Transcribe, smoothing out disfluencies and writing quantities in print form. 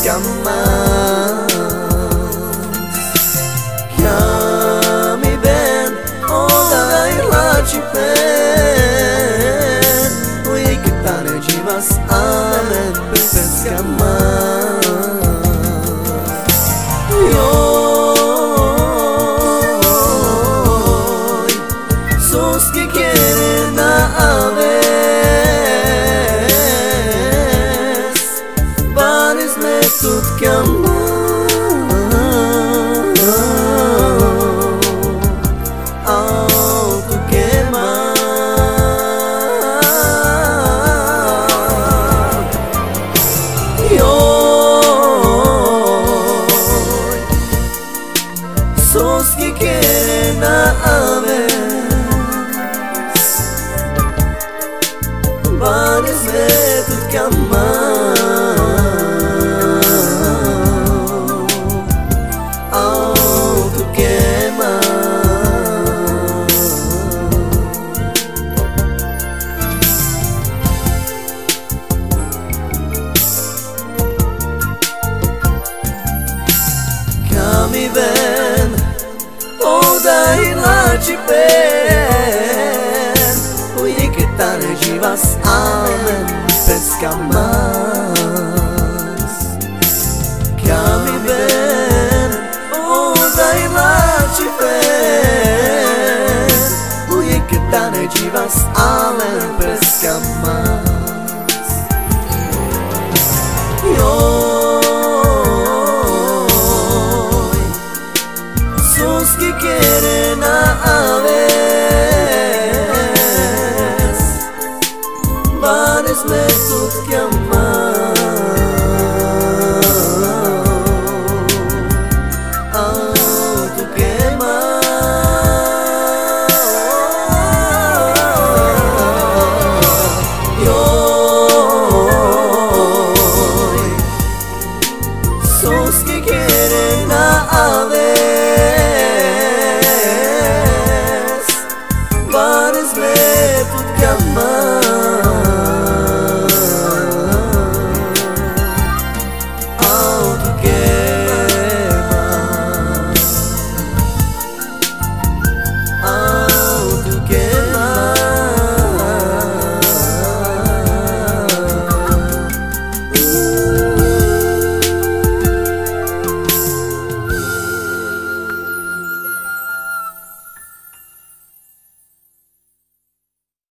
pesca más. Chiami ben o dai laci pen, ui che tane givas amen pesca más. Sos que quieren aves, pares me tut que sos que quieren aves, pares me tut que tu quema. Chiami ben o dai laci pen, ui che tane givas amen pesca mas. Chiami ben o dai laci pen, ui che tane givas amen pesca mas. Sos que